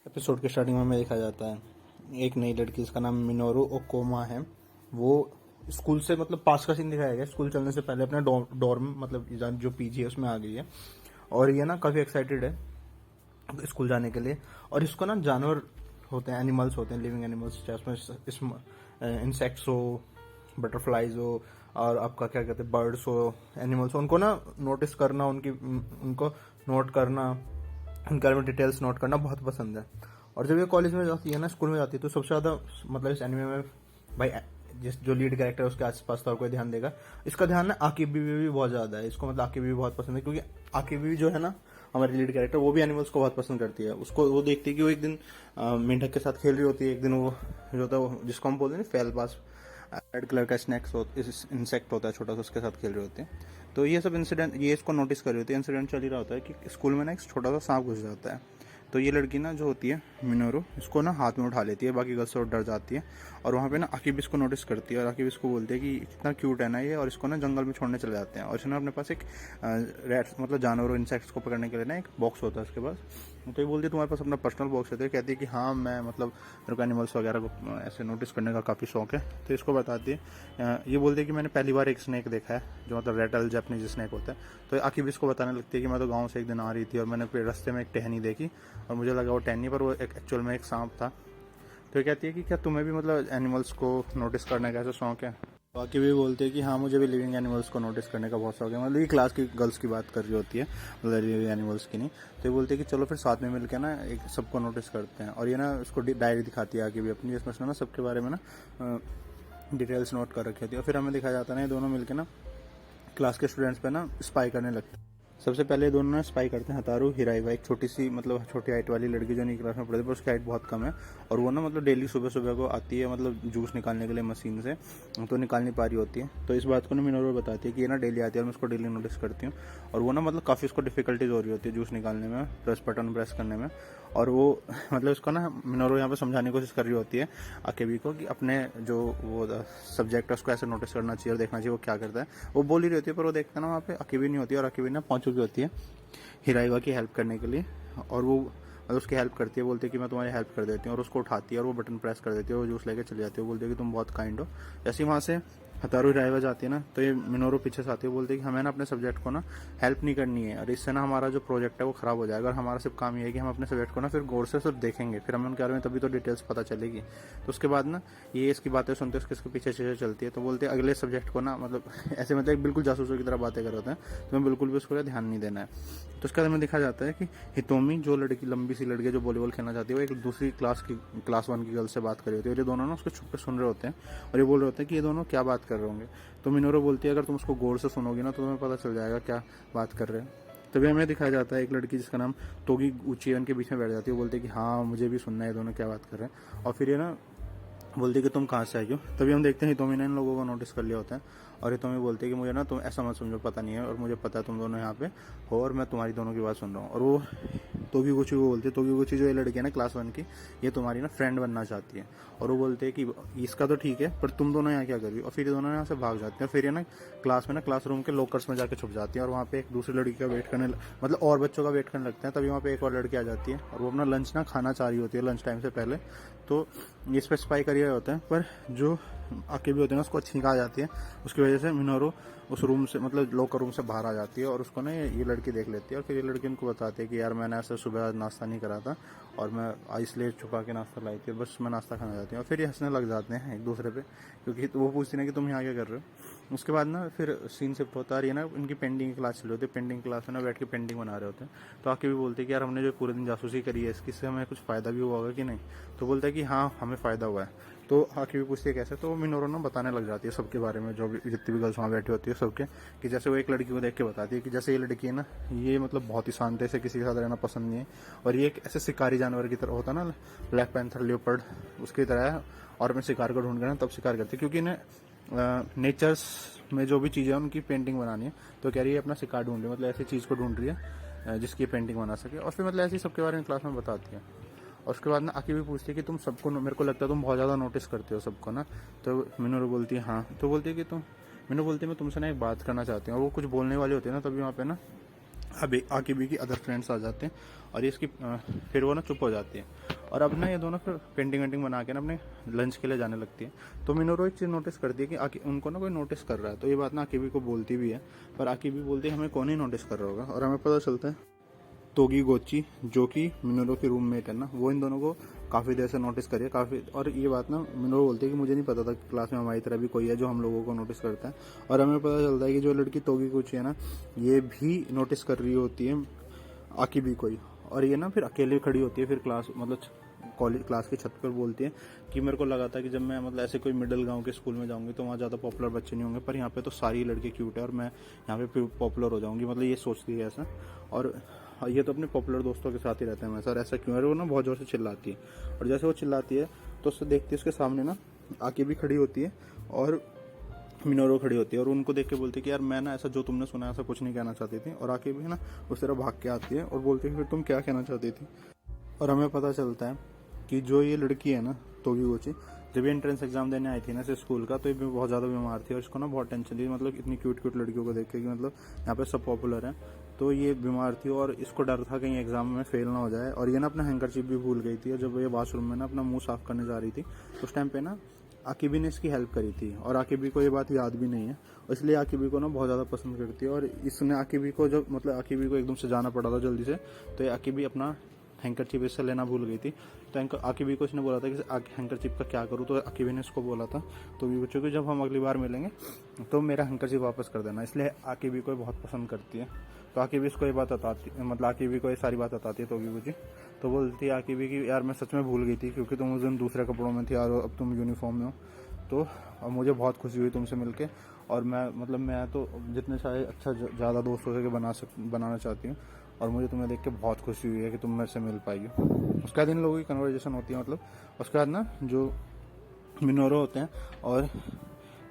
Episode के starting में हमें देखा जाता है एक नई लड़की जिसका नाम मिनोरू ओकोमा है। वो स्कूल से मतलब पास का सीन दिखाया गया। स्कूल चलने से पहले अपने डॉर्म मतलब जो पीजी है उसमें आ गई है और ये ना काफ़ी एक्साइटेड है स्कूल जाने के लिए। और इसको ना जानवर होते हैं, एनिमल्स होते हैं, लिविंग एनिमल्स, चाहे उसमें इंसेक्ट्स हो, बटरफ्लाइज हो और आपका क्या कहते हैं बर्ड्स हो, एनिमल्स हो, उनको ना नोटिस करना, उनको नोट करना, उनके बारे में डिटेल्स नोट करना बहुत पसंद है। और जब ये कॉलेज में जाती है ना, स्कूल में जाती है, तो सबसे ज़्यादा मतलब इस एनिमे में भाई जिस जो लीड कैरेक्टर है उसके आसपास तो और कोई ध्यान देगा। इसका ध्यान ना आकिबी भी बहुत ज़्यादा है। इसको मतलब आकिबी बहुत पसंद है क्योंकि आकिबी जो है ना हमारी लीड कैरेक्टर, वो भी एनिमल्स को बहुत पसंद करती है। उसको वो देखती है कि वो एक दिन मेंढक के साथ खेल रही होती है, एक दिन वो जो होता है जिसको हम बोलते हैं फेल पास, रेड कलर का इंसेक्ट होता है छोटा सा, उसके साथ खेल रहे होते हैं। तो ये सब इंसिडेंट ये इसको नोटिस कर रही होती है। इंसिडेंट चल ही रहा होता है कि स्कूल में ना एक छोटा सा सांप घुस जाता है। तो ये लड़की ना जो होती है मिनोरू, इसको ना हाथ में उठा लेती है, बाकी गर्ल्स से डर जाती है। और वहाँ पे ना अकीब इसको नोटिस करती है और अकीब इसको बोलती है कि कितना क्यूट है ना ये, और इसको ना जंगल में छोड़ने चले जाते हैं। और इसने अपने पास एक रैट्स मतलब जानवरों इंसेक्ट्स को पकड़ने के लिए ना एक बॉक्स होता है उसके पास। तो ये बोलती है तुम्हारे पास अपना पर्सनल बॉक्स है? तो कहती है कि हाँ मैं मतलब मेरे को एनिमल्स वगैरह को ऐसे नोटिस करने का काफ़ी शौक है। तो इसको बताती है, ये बोलती है कि मैंने पहली बार एक स्नेक देखा है जो मतलब रेटल जापानीज स्नेक होता है। तो अकीब इसको बताने लगती है कि मैं तो गाँव से एक दिन आ रही थी और मैंने रास्ते में एक टहनी देखी और मुझे लगा वो टहनी पर वो एक्चुअल में एक सांप था। तो ये कहती है कि क्या तुम्हें भी मतलब एनिमल्स को नोटिस करने का ऐसा शौक है? बाकी भी बोलते हैं कि हाँ मुझे भी लिविंग एनिमल्स को नोटिस करने का बहुत शौक है। मतलब ये क्लास की गर्ल्स की बात कर रही होती है, मतलब लिविंग एनिमल्स की नहीं। तो ये बोलते हैं कि चलो फिर साथ में मिलकर ना एक सबको नोटिस करते हैं। और ये ना उसको डायरी दिखाती है आगे भी अपनी, जिसमें ना सबके बारे में ना डिटेल्स नोट कर रखी होती है। और फिर हमें दिखाया जाता है ना ये दोनों मिलकर ना क्लास के स्टूडेंट्स पे ना स्पाई करने लगते हैं। सबसे पहले दोनों ना स्पाई करते हैं हतारू हिराइवा, एक छोटी सी मतलब छोटी हाइट वाली लड़की जो नहीं क्लास में पढ़ती, पर उसकी हाइट बहुत कम है। और वो ना मतलब डेली सुबह सुबह को आती है मतलब जूस निकालने के लिए मशीन से, तो निकाल नहीं पा रही होती है। तो इस बात को ना मिनोरू बताती है कि ये ना डेली आती है और मैं उसको डेली नोटिस करती हूँ। और वो ना मतलब काफ़ी उसको डिफिकल्टीज हो रही होती है जूस निकालने में, बटन प्रेस करने में। और वो मतलब उसको ना मिनोरू यहाँ पे समझाने की कोशिश कर रही होती है अकेबी को कि अपने जो वो सब्जेक्ट है उसको ऐसे नोटिस करना चाहिए और देखना चाहिए वो क्या करता है। वो बोल ही रही होती है पर वो देखता है ना वहाँ पे अकेबी नहीं होती है, और अकेबी ना पहुँच चुकी होती है हिराइवा की हेल्प करने के लिए। और वो मतलब उसकी हेल्प करती है, बोलती है कि मैं तुम्हारी हेल्प कर देती हूँ, और उसको उठाती है और वो बटन प्रेस कर देती है, वो जूस लेके चली जाती है। वो बोलती है कि तुम बहुत काइंड हो। जैसे ही वहाँ से हतारू हिराइवा जाती है ना, तो ये मिनोरू पीछे से आती है, बोलती है कि हमें ना अपने सब्जेक्ट को ना हेल्प नहीं करनी है, और इससे ना हमारा जो प्रोजेक्ट है वो खराब हो जाएगा। और हमारा सिर्फ काम ये है कि हम अपने सब्जेक्ट को ना फिर गौर से सिर्फ देखेंगे, फिर हमें उनके बारे में तभी तो डिटेल्स पता चलेगी। तो उसके बाद ना ये इसकी बातें सुनते उसके इसके पीछे पीछे चलती है। तो बोलते हैं अगले सब्जेक्ट को ना मतलब ऐसे मतलब बिल्कुल जासूसों की तरह बातें कर रहे हैं, तुम्हें बिल्कुल भी उसको ध्यान नहीं देना है। तो उसके बाद में दिखा जाता है कि हितोमी जो लड़की लंबी सी लड़की जो वॉलीबॉल खेलना चाहती है, वो एक दूसरी क्लास 1 की गर्ल से बात कर रही होती है। और ये दोनों ना उसको छुप के सुन रहे होते हैं और ये बोल रहे होते हैं कि ये दोनों क्या बात कर रहे होंगे। तो मिनोरू बोलती है अगर तुम उसको गौर से सुनोगी ना तो तुम्हें पता चल जाएगा क्या बात कर रहे हैं। तभी हमें दिखाया जाता है एक लड़की जिसका नाम तोगी ऊंची है, उनके बीच में बैठ जाती है। वो बोलती है कि हाँ मुझे भी सुनना है ये दोनों क्या बात कर रहे हैं। और फिर ये ना बोलती है कि तुम कहाँ से आई हो। तभी हम देखते हैं हितोमी ने इन लोगों को नोटिस कर लिया होता है। और हितोमी बोलती है कि मुझे ना तुम ऐसा मत समझो, पता नहीं है, और मुझे पता है तुम दोनों यहाँ पे हो और मैं तुम्हारी दोनों की बात सुन रहा हूँ। और वो तोगीगुची को बोलती है, तोगीगुची जो ये लड़की है ना क्लास 1 की, ये तुम्हारी ना फ्रेंड बनना चाहती है। और वो बोलते हैं कि इसका तो ठीक है पर तुम दोनों यहाँ क्या कर रही हो। और फिर ये दोनों यहाँ से भाग जाते हैं। फिर ये ना क्लास में ना क्लासरूम के लॉकर्स में जाके छुप जाती है और वहाँ पे एक दूसरी लड़की का वेट करने मतलब और बच्चों का वेट करने लगते हैं। तभी वहाँ पे एक और लड़की आ जाती है और वो अपना लंच ना खाना चाह रही होती है लंच टाइम से पहले। तो ये स्पेसिफाई करिए होता है, पर जो अकेबी होते हैं ना उसको छींक आ जाती है। उसकी वजह से मिनोरू उस रूम से मतलब लॉकर रूम से बाहर आ जाती है और उसको ना ये लड़की देख लेती है। और फिर ये लड़की उनको बताती है कि यार मैंने ऐसे सुबह नाश्ता नहीं करा था और मैं इसलिए छुपा के नाश्ता लाई थी, बस मैं नाश्ता खाना चाहती हूँ। और फिर ये हंसने लग जाते हैं एक दूसरे पे, क्योंकि तो वो पूछती है कि तुम यहाँ क्या कर रहे हो। उसके बाद ना फिर सीन शिफ्ट होता है, ये ना इनकी पेंटिंग की क्लास चल रही होती है। पेंटिंग क्लास में ना बैठ के पेंटिंग बना रहे होते हैं। तो आके भी बोलते हैं कि यार हमने जो पूरे दिन जासूसी करी है इससे हमें कुछ फ़ायदा भी हुआ होगा कि नहीं। तो बोलता है कि हाँ हमें फ़ायदा हुआ है। तो आके भी पूछती है कैसे। तो मिनोरू ना बताने लग जाती है सबके बारे में, जो भी जितनी भी गर्ल्स वहाँ बैठी होती है सबके, कि जैसे वो एक लड़की को देख के बताती है कि जैसे ये लड़की है ना ये मतलब बहुत ही शांति से किसी के साथ रहना पसंद नहीं है, और ये एक ऐसे शिकारी जानवर की तरह होता है ना, ब्लैक पैंथर लियोपर्ड उसकी तरह है। और अपने शिकार को ढूंढ कर ना तब शिकार करती है, क्योंकि इन्हें नेचर्स में जो भी चीज़ें उनकी पेंटिंग बनानी है। तो कह रही है अपना शिकार ढूंढ रही है, मतलब ऐसी चीज़ को ढूंढ रही है जिसकी पेंटिंग बना सके। और फिर मतलब ऐसे सबके बारे में क्लास में बताती है। और उसके बाद ना आके भी पूछती है कि तुम सबको, मेरे को लगता है तुम बहुत ज़्यादा नोटिस करते हो सबको ना। तो मिनोरू बोलती है हाँ। तो बोलती है कि मिनोरू बोलती है मैं तुमसे ना एक बात करना चाहती हूँ। और वो कुछ बोलने वाले होते हैं ना, तभी वहाँ पे ना अभी आके भी की अदर फ्रेंड्स आ जाते हैं और ये इसकी फिर वो ना चुप हो जाती है। और अब ना ये दोनों फिर पेंटिंग वेंटिंग बना के ना अपने लंच के लिए जाने लगती है। तो मिनोरू एक चीज़ नोटिस करती है कि उनको ना कोई नोटिस कर रहा है। तो ये बात ना आकिबी को बोलती भी है, पर आकिबी बोलती है हमें कौन ही नोटिस कर रहा होगा। और हमें पता चलता है तोगी गोची जो कि मिनोरू की रूममेट है ना, वो इन दोनों को काफ़ी देर से नोटिस करिए काफ़ी। और ये बात ना मिनोरू बोलती है कि मुझे नहीं पता था कि क्लास में हमारी तरह भी कोई है जो हम लोगों को नोटिस करता है। और हमें पता चलता है कि जो लड़की तोगी गोची है ना, ये भी नोटिस कर रही होती है आकिबी को ही। और ये ना फिर अकेले खड़ी होती है फिर क्लास मतलब कॉलेज क्लास की छत पर बोलती है कि मेरे को लगा था कि जब मैं मतलब ऐसे कोई मिडिल गांव के स्कूल में जाऊंगी तो वहाँ ज़्यादा पॉपुलर बच्चे नहीं होंगे, पर यहाँ पे तो सारी लड़के क्यूट है और मैं यहाँ पे पॉपुलर हो जाऊंगी। मतलब ये सोचती है ऐसा। और ये तो अपने पॉपुलर दोस्तों के साथ ही रहते हैं हमेशा, और ऐसा क्यों है। वो ना बहुत ज़ोर से चिल्लाती है, और जैसे वो चिल्लाती है तो उससे देखती है उसके सामने ना आके भी खड़ी होती है और मिनोरू खड़ी होती है। और उनको देख के बोलती है कि यार मैं ना ऐसा जो तुमने सुना ऐसा कुछ नहीं कहना चाहती थी। और आके भी ना उस तरह भाग के आती है और बोलती है फिर तुम क्या कहना चाहती थी। और हमें पता चलता है कि जो ये लड़की है ना तोगी गोची, जब ये एंट्रेंस एग्जाम देने आई थी ना स्कूल का, तो ये बहुत ज़्यादा बीमार थी और इसको ना बहुत टेंशन थी। मतलब इतनी क्यूट क्यूट लड़कियों को देख के कि मतलब यहाँ पे सब पॉपुलर है। तो ये बीमार थी और इसको डर था कहीं एग्जाम में फेल ना हो जाए। और ये ना अपना हैंकरचीफ भी भूल गई थी। और जब ये वॉशरूम में ना अपना मुंह साफ करने जा रही थी उस टाइम पे ना आकिबी ने इसकी हेल्प करी थी। और आकिबी को ये बात याद भी नहीं है, इसलिए आकिबी को ना बहुत ज़्यादा पसंद करती है। और इसने आकिबी को जब मतलब आकिबी को एकदम से जाना पड़ा था जल्दी से, तो ये आकिबी अपना हैंकरचीप इससे लेना भूल गई थी। तो आकिबी को इसने बोला था कि हैंकरचीप का क्या करूँ, तो आकिबी ने इसको बोला था तो भी बच्चों को जब हम अगली बार मिलेंगे तो मेरा हैंकरचीप वापस कर देना। इसलिए आकिबी को बहुत पसंद करती है। तो आकिबी इसको ये बात बताती मतलब आकिबी को ये सारी बात बताती है तोगी गोची। तो बोलती है आकिबी की यार मैं सच में भूल गई थी क्योंकि तुम उस दिन दूसरे कपड़ों में थी और अब तुम यूनिफॉर्म में हो। तो अब मुझे बहुत खुशी हुई तुमसे मिलके। और मैं तो जितने सारे अच्छा ज़्यादा दोस्त हो सके बनाना चाहती हूँ। और मुझे तुम्हें देख के बहुत खुशी हुई है कि तुम मेरे से मिल पाई हो। उसके बाद इन लोगों की कन्वर्जेशन होती है। मतलब उसके बाद ना जो मिनोरू होते हैं और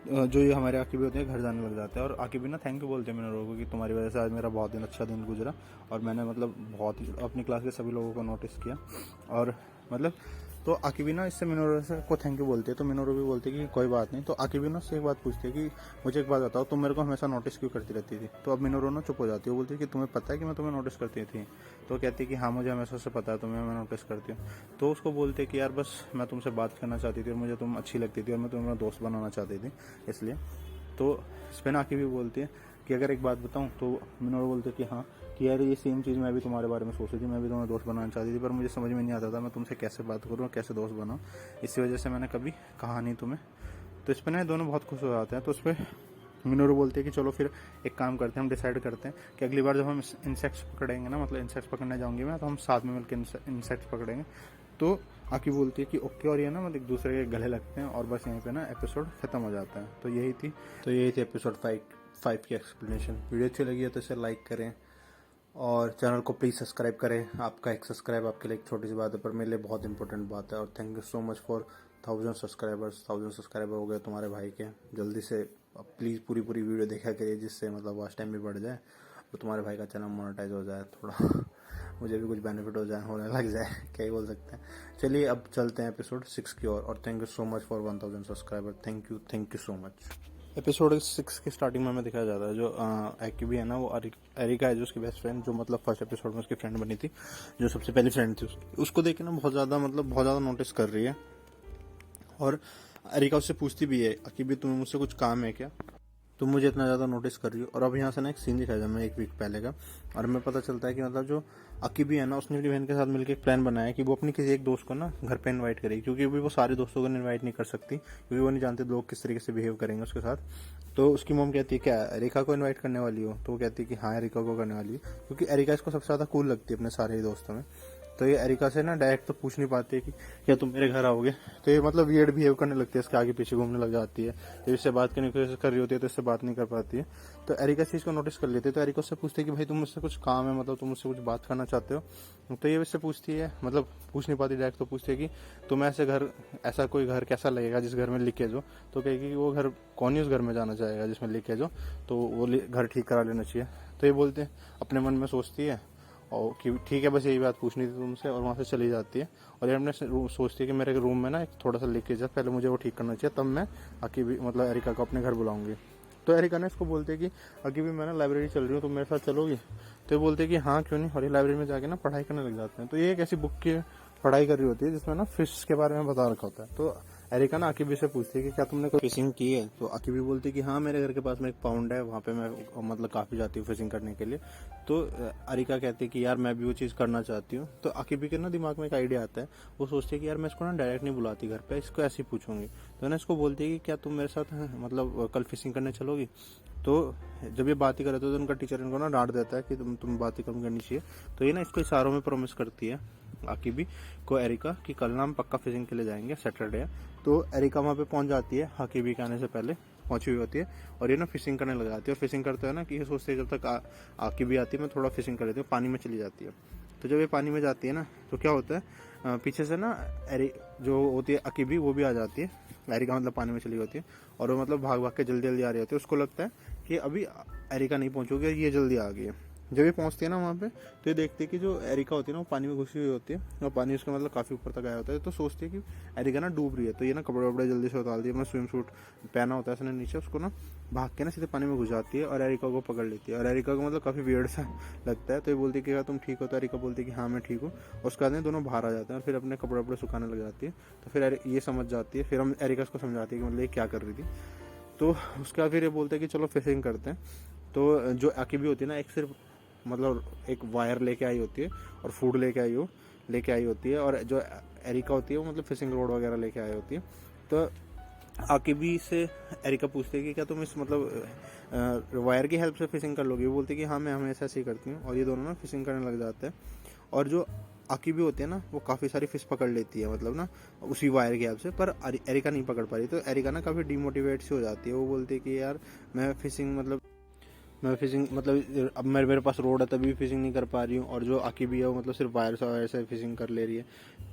जो ये हमारे आकिबी होते हैं घर जाने लग जाते हैं। और आकिबी ना थैंक यू बोलते हैं मिनोरू को कि तुम्हारी वजह से आज मेरा बहुत अच्छा दिन गुजरा और मैंने मतलब बहुत ही अपनी क्लास के सभी लोगों को नोटिस किया। और मतलब तो आकिबी ना इससे मिनोरू से को थैंक यू बोलती है। तो मिनोरू भी बोलती है कि कोई बात नहीं। तो आकिबी ना उससे एक बात पूछती है कि मुझे एक बात बताओ, तुम मेरे को हमेशा नोटिस क्यों करती रहती थी। तो अब मिनोरू ना चुप हो जाती है। वो बोलती है कि तुम्हें पता है कि मैं तुम्हें नोटिस करती थी। तो कहती है कि हाँ मुझे हमेशा से पता है तुम्हें मैं नोटिस करती हूँ। तो उसको बोलते कि यार बस मैं तुमसे बात करना चाहती थी और मुझे तुम अच्छी लगती थी और मैं तुम्हें दोस्त बनाना चाहती थी इसलिए। तो इस पर ना आकिबी बोलती है कि अगर एक बात बताऊं, तो मिनोरू बोलते कि हाँ कि यार ये सेम चीज़ मैं भी तुम्हारे बारे में सोच रही थी, मैं भी तुम्हें दोस्त बनाना चाहती थी, पर मुझे समझ में नहीं आता था मैं तुमसे कैसे बात करूँ और कैसे दोस्त बनाऊँ। इसी वजह से मैंने कभी कहा नहीं तुम्हें। तो इस पर ना दोनों बहुत खुश हो जाते हैं। तो उस पर मिनोरू बोलते हैं कि चलो फिर एक काम करते हैं, हम डिसाइड करते हैं कि अगली बार जब हम इंसेक्ट्स पकड़ेंगे ना, मतलब इंसेक्ट्स पकड़ने जाऊंगी मैं, तो हम साथ में मिलकर इंसेक्ट्स पकड़ेंगे। तो आकी बोलती है कि ओके। और ये ना मतलब एक दूसरे के गले लगते हैं और बस यहीं पे ना एपिसोड खत्म हो जाता है। तो यही थी एपिसोड 5 की एक्सप्लेनेशन। वीडियो अच्छी लगी है तो इसे लाइक करें और चैनल को प्लीज़ सब्सक्राइब करें। आपका एक सब्सक्राइब आपके लिए एक छोटी सी बात है पर मेरे लिए बहुत इंपॉर्टेंट बात है। और thank you so much for 1000 subscriber हो गए तुम्हारे भाई के। जल्दी से प्लीज़ पूरी वीडियो देखा करिए जिससे मतलब वॉच टाइम भी बढ़ जाए और तुम्हारे भाई का चैनल मोनेटाइज हो जाए, थोड़ा मुझे भी कुछ बेनिफिट हो जाए, होने लग जाए, क्या ही बोल सकते हैं। चलिए अब चलते हैं एपिसोड 6 की ओर। और thank you so much for 1000 subscriber. Thank you so much. Episode 6 के स्टार्टिंग में हमें दिखाया जाता है जो आकिबी है ना, वो एरिका है जो उसकी बेस्ट फ्रेंड, जो मतलब फर्स्ट एपिसोड में उसकी फ्रेंड बनी थी, जो सबसे पहली फ्रेंड थी उसको देख के ना बहुत ज़्यादा नोटिस कर रही है। और एरिका उससे पूछती भी है आकिबी तुम्हें मुझसे कुछ काम है क्या, तुम मुझे इतना ज़्यादा नोटिस कर रही हो। और अब यहाँ से ना एक सीन दिखाया जाए हमें 1 वीक पहले का। और हमें पता चलता है कि मतलब जो आकिबी है ना, उसने अपनी बहन के साथ मिलकर एक प्लान बनाया कि वो अपनी किसी एक दोस्त को ना घर पे इनवाइट करेगी, क्योंकि अभी वो सारे दोस्तों को इनवाइट नहीं कर सकती क्योंकि वो नहीं जानते लोग किस तरीके से बिहेव करेंगे उसके साथ। तो उसकी मॉम कहती है क्या एरिका को इन्वाइट करने वाली हो, तो वो कहती है कि हाँ एरिका को करने वाली है, क्योंकि एरिका इसको सबसे ज़्यादा कूल लगती है अपने सारे ही दोस्तों में। तो ये एरिका से ना डायरेक्ट तो पूछ नहीं पाती है कि क्या तुम मेरे घर आओगे। तो ये मतलब वियर्ड बिहेव करने लगती है, इसके आगे पीछे घूमने लग जाती है। तो इससे बात करने की कोशिश कर रही होती है तो इससे बात नहीं कर पाती है। तो एरिका इस चीज़ को नोटिस कर लेती है। तो एरिका उससे पूछती है कि भाई तुम मुझसे कुछ काम है, मतलब तुम मुझसे कुछ बात करना चाहते हो। तो ये इससे पूछती है, मतलब पूछ नहीं पाती डायरेक्ट, तो पूछती है कि तुम्हें ऐसा कोई घर कैसा लगेगा जिस घर में लीकेज हो। तो कहेगी कि वो घर कौन ही उस घर में जाना चाहेगा जिसमें लीकेज हो, तो वो घर ठीक करा लेना चाहिए। तो ये बोलते हैं अपने मन में सोचती है और कि ठीक है बस यही बात पूछनी थी तुमसे, और वहाँ से चली जाती है। और ये अपने सोचती है कि मेरे रूम में ना एक थोड़ा सा लीकेज है, पहले मुझे वो ठीक करना चाहिए, तब मैं आकिबी मतलब एरिका को अपने घर बुलाऊंगी। तो एरिका ने इसको बोलते है कि आकिबी मैं ना लाइब्रेरी चल रही हूँ, तुम मेरे साथ चलोगी। तो ये बोलते हैं कि हाँ क्यों नहीं। और ये लाइब्रेरी में जाके ना पढ़ाई करने लग जाते हैं। तो ये एक ऐसी बुक की पढ़ाई कर रही होती है जिसमें ना फिश के बारे में बता रखा होता है। तो एरिका ना अकीबी से पूछती है कि क्या तुमने कोई फिशिंग की है। तो अकीबी बोलती है कि हाँ, मेरे घर के पास में एक पाउंड है, वहाँ पे मैं मतलब काफ़ी जाती हूँ फिशिंग करने के लिए। तो अरिका कहती है कि यार मैं भी वो चीज़ करना चाहती हूँ। तो अकीबी के ना दिमाग में एक आइडिया आता है। वो सोचती है कि यार मैं इसको ना डायरेक्ट नहीं बुलाती घर पे, इसको ऐसे ही पूछूंगी। तो ना इसको बोलती है कि क्या तुम मेरे साथ मतलब कल फिशिंग करने चलोगी। तो जब ये बात ही कर रहे थे तो उनका टीचर इनको ना डांट देता है कि तुम बात ही कम करनी चाहिए। तो ये ना इसको इशारों में प्रॉमिस करती है आकिबी को एरिका कि कल ना हम पक्का फिशिंग के लिए जाएंगे, सैटरडे है। तो एरिका वहाँ पे पहुंच जाती है आकिबी के आने से पहले, पहुंची हुई होती है। और ये ना फिशिंग करने लग जाती है। और फिशिंग करते हैं ना कि ये सोचते हैं जब तक आकिबी आती है मैं थोड़ा फिशिंग कर लेती हूँ, पानी में चली जाती है। तो जब ये पानी में जाती है ना तो क्या होता है, पीछे से ना जो होती है अकीबी वो भी आ जाती है। एरिका मतलब पानी में चली होती है और वो मतलब भाग भाग के जल्दी जल्दी आ रही होती है। उसको लगता है कि अभी एरिका नहीं पहुंचोगी, ये जल्दी आ गई है। जब ये पहुंचती है ना वहाँ पे तो ये देखती है कि जो एरिका होती है ना वो पानी में घुसी हुई होती है और पानी उसका मतलब काफ़ी ऊपर तक आया होता है। तो सोचती है कि एरिका ना डूब रही है। तो ये ना कपड़े वपड़े जल्दी से उतारती है, अपना स्विम सूट पहना होता है उसने नीचे, उसको ना भाग के ना सीधे पानी में घुस जाती है और एरिका को पकड़ लेती है। और एरिका को मतलब काफ़ी वियर्ड सा लगता है। तो ये बोलती है कि तुम ठीक हो। तो एरिका बोलती है कि हाँ मैं ठीक हूँ। उसके बाद दोनों बाहर आ जाते हैं और फिर अपने कपड़े वपड़े सुखाने लग जाती है। तो फिर ये समझ जाती है, फिर हम एरिका उसको समझाती है कि मतलब ये क्या कर रही थी। तो उसके बाद फिर ये बोलते हैं कि चलो फिशिंग करते हैं। तो जो आकिबी होती है ना एक सिर्फ मतलब एक वायर लेके आई होती है और फूड लेके आई होती है। और जो एरिका होती है वो मतलब फिशिंग रोड वगैरह लेके आई होती है। तो आकिबी से एरिका पूछती है कि क्या तुम इस मतलब वायर की हेल्प से फिशिंग कर लोगी। वो बोलती है कि हाँ मैं हमेशा ऐसे ही करती हूँ। और ये दोनों ना फिशिंग करने लग जाते हैं। और जो आकिबी होती है ना वो काफ़ी सारी फिश पकड़ लेती है मतलब ना उसी वायर की हेल्प से, पर एरिका नहीं पकड़ पा रही। तो एरिका ना काफ़ी डिमोटिवेट सी हो जाती है। वो बोलती है कि यार मैं फिशिंग मतलब अब मेरे पास रोड है तभी भी फिशिंग नहीं कर पा रही हूँ। और जो आकिबी है वो मतलब सिर्फ वायर से फिशिंग कर ले रही है।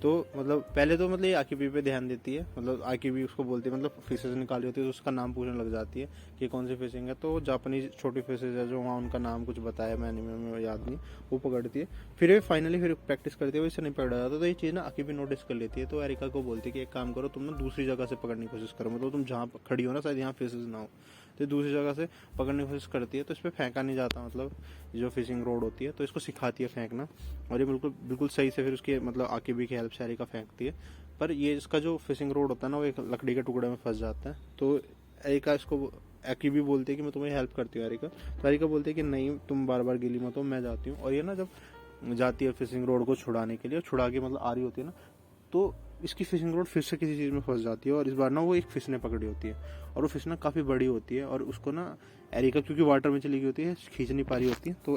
तो मतलब पहले तो मतलब ये आकिबी पे ध्यान देती है, मतलब आकिबी उसको बोलती है मतलब फिशेज निकाली होती है तो उसका नाम पूछने लग जाती है कि कौन सी फिशिंग है। तो जापानीज छोटी फिशेज है जो वहाँ उनका नाम कुछ बताया मैं एनीमे में याद नहीं, वो पकड़ती है। फिर ये फाइनली फिर प्रैक्टिस करती है, वो इससे नहीं पकड़ा जाता। तो ये चीज़ ना आकिबी नोटिस कर लेती है। तो एरिका को बोलती है कि एक काम करो तुम ना दूसरी जगह से पकड़ने की कोशिश करो, मतलब तुम जहाँ खड़ी हो ना शायद यहाँ फिशेज ना हो। तो दूसरी जगह से पकड़ने की कोशिश करती है। तो इस पर फेंका नहीं जाता, मतलब जो फिशिंग रोड होती है तो इसको सिखाती है फेंकना। और ये बिल्कुल बिल्कुल सही से फिर उसकी मतलब आकिबी की हेल्प से एरिका फेंकती है। पर ये इसका जो फिशिंग रोड होता है ना वो एक लकड़ी के टुकड़े में फंस जाता है। तो एरिका इसको आकिबी बोलती है कि मैं तुम्हें हेल्प करती हूँ एरिका। तो एरिका बोलती है कि नहीं तुम बार बार गीली मत हो, मैं जाती हूँ। और ये ना जब जाती है फिशिंग रोड को छुड़ाने के लिए, छुड़ा के मतलब आ रही होती है ना, तो इसकी फिशिंग रोड फिर से किसी चीज़ में फंस जाती है। और इस बार ना वो एक फिश ने पकड़ी होती है और वो फिश ना काफ़ी बड़ी होती है। और उसको ना एरिका क्योंकि वाटर में चली गई होती है खींच नहीं पा रही होती है। तो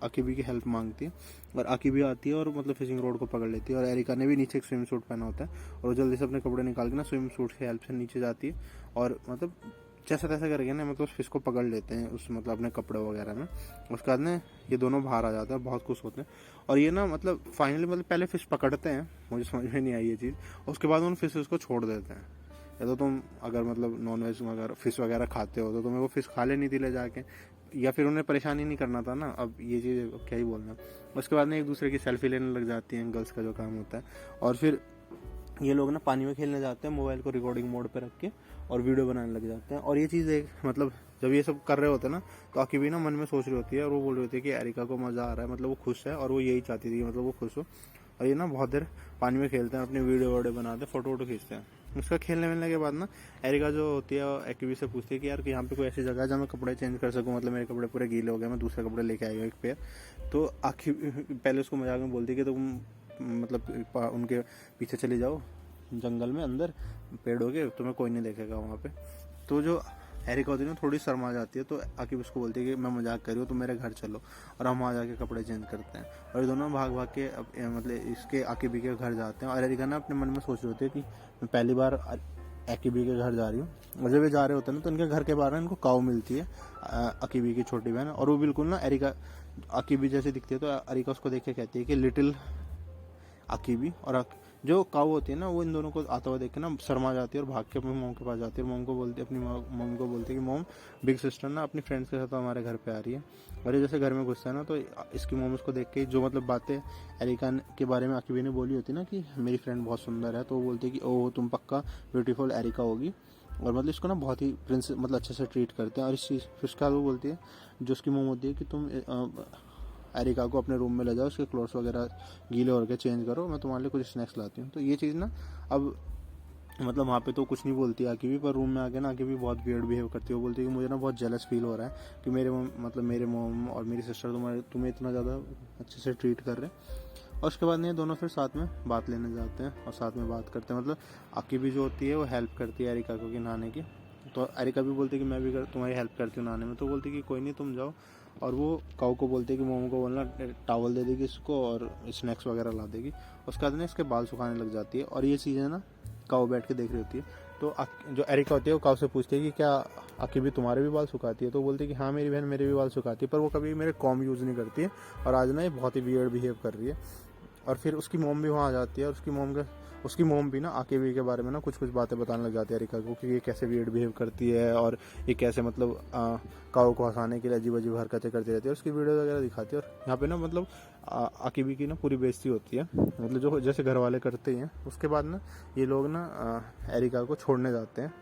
आकिबी की हेल्प मांगती है और आकिबी आती है और मतलब फिशिंग रोड को पकड़ लेती है। और एरिका ने भी नीचे एक स्विम सूट पहना होता है और वो जल्दी से अपने कपड़े निकाल के ना स्विम सूट की हेल्प से नीचे जाती है। और मतलब जैसा तैसा करके ना मतलब उस फिश को पकड़ लेते हैं उस मतलब अपने कपड़े वगैरह में। उसके बाद ना ये दोनों बाहर आ जाते हैं, बहुत खुश होते हैं। और ये ना मतलब फाइनली मतलब पहले फिश पकड़ते हैं, मुझे समझ में नहीं आई ये चीज़। उसके बाद उन फिशेस को छोड़ देते हैं। या तो तुम अगर मतलब नॉन वेज अगर फिश वगैरह खाते हो तो तुम्हें वो फिश खा लेनी थी ले जाके, या फिर उन्हें परेशानी नहीं करना था ना। अब ये चीज़ क्या ही बोलना। उसके बाद में एक दूसरे की सेल्फी लेने लग जाती हैं, गर्ल्स का जो काम होता है। और फिर ये लोग ना पानी में खेलने जाते हैं मोबाइल को रिकॉर्डिंग मोड पे रख के और वीडियो बनाने लग जाते हैं। और ये चीज़ एक मतलब जब ये सब कर रहे होते हैं ना तो आकिबी ना मन में सोच रही होती है और वो बोल रही होती है कि एरिका को मज़ा आ रहा है, मतलब वो खुश है और वो यही चाहती थी मतलब वो खुश हो। और ये ना बहुत देर पानी में खेलते हैं, अपनी वीडियो वीडियो बनाते हैं, फोटो वोटो खींचते हैं। उसका खेलने मिलने के बाद ना एरिका जो होती है आकिबी से पूछती है कि यार कि यहाँ पे कोई ऐसी जगह है जहाँ मैं कपड़े चेंज कर सकूँ, मतलब मेरे कपड़े पूरे गीले हो गए, मैं दूसरे कपड़े लेके आई हूँ एक पेयर। तो आकिबी पहले उसको मजाक में बोलती है कि तुम मतलब उनके पीछे चली जाओ जंगल में अंदर पेड़ों के, तुम्हें कोई नहीं देखेगा वहाँ पे। तो जो एरिका होती है ना थोड़ी शर्मा जाती है। तो आकिब उसको बोलती है कि मैं मजाक कर रही हूँ, तुम मेरे घर चलो। और हम वहाँ जाके कपड़े चेंज करते हैं और ये दोनों भाग भाग के मतलब इसके आकिबी के घर जाते हैं। और एरिका ना अपने मन में सोच रही होती है कि मैं पहली बार आकिबी के घर जा रही हूँ। और जब ये जा रहे होते हैं ना तो इनके घर के बाहर इनको काऊ मिलती है, आकिबी की छोटी बहन। और वो बिल्कुल ना एरिका आकिबी जैसी दिखती है। तो एरिका उसको देख के कहती है कि लिटिल आकिबी। और जो काऊ होती है ना वो इन दोनों को आता हुआ देख के ना शर्मा जाती है और भाग के अपनी मोम के पास जाती है। मोम को बोलती है अपनी मोम को बोलती है कि मोम बिग सिस्टर ना अपनी फ्रेंड्स के साथ हमारे घर पे आ रही है। और ये जैसे घर में घुसता है ना तो इसकी मोम उसको देख के जो मतलब बातें एरिका के बारे में आकिबी ने बोली होती ना कि मेरी फ्रेंड बहुत सुंदर है, तो वो बोलती है कि ओह तुम पक्का ब्यूटीफुल एरिका होगी। और मतलब इसको ना बहुत ही मतलब अच्छे से ट्रीट करते हैं। और इस चीज़ फिर उसके बाद वो बोलती है जो उसकी मोम होती है कि तुम एरिका को अपने रूम में ले जाओ, उसके क्लोथ्स वगैरह गीले हो के चेंज करो, मैं तुम्हारे लिए कुछ स्नैक्स लाती हूँ। तो ये चीज़ ना अब मतलब वहाँ पे तो कुछ नहीं बोलती आके भी, पर रूम में आके ना आके भी बहुत वियर्ड बिहेव करती है। वो बोलती है कि मुझे ना बहुत जेलस फील हो रहा है कि मेरे मोम और मेरी सिस्टर तुम्हें इतना ज़्यादा अच्छे से ट्रीट कर रहे हैं। और उसके बाद ये दोनों फिर साथ में बात लेने जाते हैं और साथ में बात करते हैं। मतलब आकी भी जो होती है वो हेल्प करती है एरिका को कि नहाने की। तो एरिका भी बोलती है कि मैं भी तुम्हारी हेल्प करती हूँ नहाने में। तो बोलती है कि कोई नहीं, तुम जाओ। और वो काऊ को बोलती है कि मोमो को बोलना टॉवल दे देगी इसको और स्नैक्स वगैरह ला देगी। उसके बाद ना इसके बाल सुखाने लग जाती है और ये चीज़ें ना काऊ बैठ के देख रही होती है। तो जो एरिका होती है वो काऊ से पूछती है कि क्या आकी भी तुम्हारे भी बाल सुखाती है? तो बोलती है कि हाँ मेरी बहन मेरे भी बाल सुखाती है, पर वो कभी मेरे कॉम यूज़ नहीं करती है और आज ना ये बहुत ही वियर्ड बिहेव कर रही है। और फिर उसकी मोम भी वहाँ आ जाती है और उसकी मोम भी ना आके भी के बारे में ना कुछ कुछ बातें बताने लग जाती है एरिका को कि ये कैसे वियर्ड बिहेव करती है और ये कैसे मतलब काऊ को हंसाने के लिए अजीब अजीब हरकतें करती रहती है। उसकी वीडियो वगैरह दिखाती है और यहाँ पे ना मतलब आकीबी की ना पूरी बेइज्जती होती है, मतलब जो जैसे घर वाले करते ही हैं। उसके बाद ना ये लोग ना एरिका को छोड़ने जाते हैं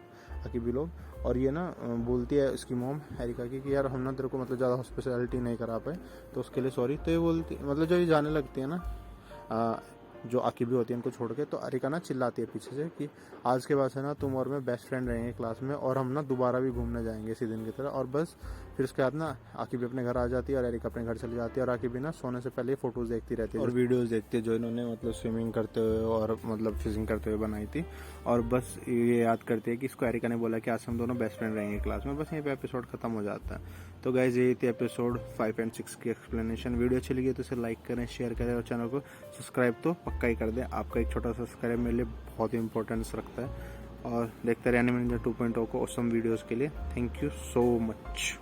आकीबी लोग। और ये ना बोलती है इसकी मोम एरिका की कि यार हम ना तेरे को मतलब ज़्यादा हॉस्पिटलिटी नहीं करा पाए, तो उसके लिए सॉरी। तो ये बोलती मतलब जो ये जाने लगती है ना जो आकीबी होती है इनको छोड़ के, तो एरिका ना चिल्लाती है पीछे से कि आज के बाद से ना तुम और मैं बेस्ट फ्रेंड रहेंगे क्लास में और हम ना दोबारा भी घूमने जाएंगे इसी दिन की तरह। और बस फिर उसके बाद ना आकीबी अपने घर आ जाती है और एरिका अपने घर चली जाती है। और आकीबी ना सोने से पहले फोटोज देखती रहती है और वीडियोस देखती है जो इन्होंने मतलब स्विमिंग करते हुए और मतलब फिशिंग करते हुए बनाई थी। और बस ये याद करती है कि इसको एरिका ने बोला कि आज हम दोनों बेस्ट फ्रेंड रहेंगे क्लास में। बस यहीं पे एपिसोड खत्म हो जाता है। तो गाइज यही थी एपिसोड 5 और 6 की एक्सप्लेनेशन। वीडियो अच्छी लगी तो इसे लाइक करें, शेयर करें और चैनल को सब्सक्राइब तो पक्का ही कर दें। आपका एक छोटा सब्सक्राइब मेरे लिए बहुत ही इंपॉर्टेंस रखता है। और देखते रहे एनिमे निंजा 2.0 को ऑसम वीडियोस के लिए। Thank you so much.